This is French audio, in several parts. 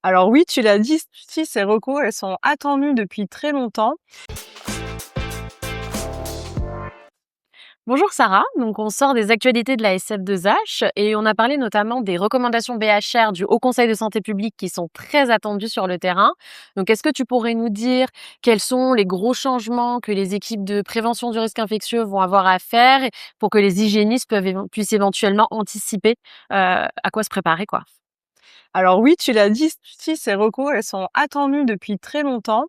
Alors oui, tu l'as dit, si ces recos, elles sont attendues depuis très longtemps. Bonjour Sarah, donc on sort des actualités de la SF2H et on a parlé notamment des recommandations BHR du Haut Conseil de santé publique qui sont très attendues sur le terrain. Donc est-ce que tu pourrais nous dire quels sont les gros changements que les équipes de prévention du risque infectieux vont avoir à faire pour que les hygiénistes puissent éventuellement anticiper à quoi se préparer quoi? Alors oui, tu l'as dit, si ces recos, elles sont attendues depuis très longtemps.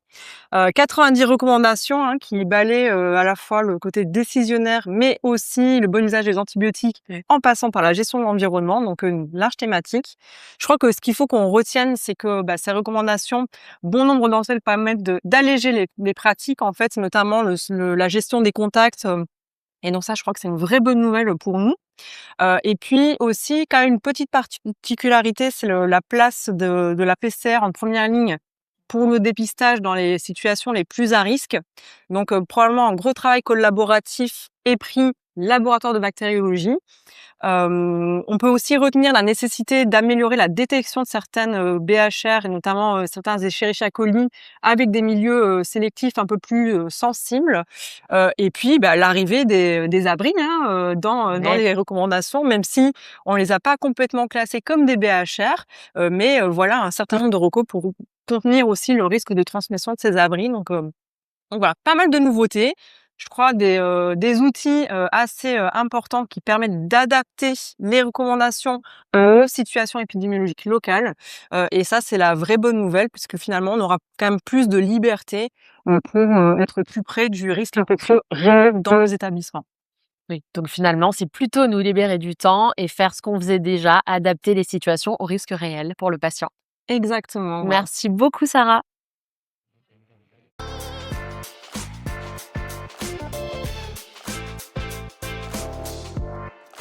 90 recommandations, hein, qui balaient, à la fois le côté décisionnaire, mais aussi le bon usage des antibiotiques, en passant par la gestion de l'environnement, donc une large thématique. Je crois que ce qu'il faut qu'on retienne, c'est que, ces recommandations, bon nombre d'entre elles permettent d'alléger les pratiques, en fait, notamment la gestion des contacts, et donc ça, je crois que c'est une vraie bonne nouvelle pour nous. Et puis aussi, quand même une petite particularité, c'est la place de la PCR en première ligne pour le dépistage dans les situations les plus à risque. Donc probablement un gros travail collaboratif EPRI, laboratoire de bactériologie. On peut aussi retenir la nécessité d'améliorer la détection de certaines, BHR et notamment, certains Escherichia coli avec des milieux, sélectifs un peu plus, sensibles. Et puis, l'arrivée des abris, hein, dans Ouais. les recommandations, même si on les a pas complètement classés comme des BHR, mais voilà un certain nombre de recos pour contenir aussi le risque de transmission de ces abris. Donc voilà, pas mal de nouveautés. Je crois des outils, assez, importants qui permettent d'adapter les recommandations aux situations épidémiologiques locales, et ça, c'est la vraie bonne nouvelle puisque finalement, on aura quand même plus de liberté, pour, être plus près du risque infectieux réel dans les établissements. Oui, donc finalement, c'est plutôt nous libérer du temps et faire ce qu'on faisait déjà, adapter les situations aux risques réels pour le patient. Exactement, voilà. Merci beaucoup Sarah.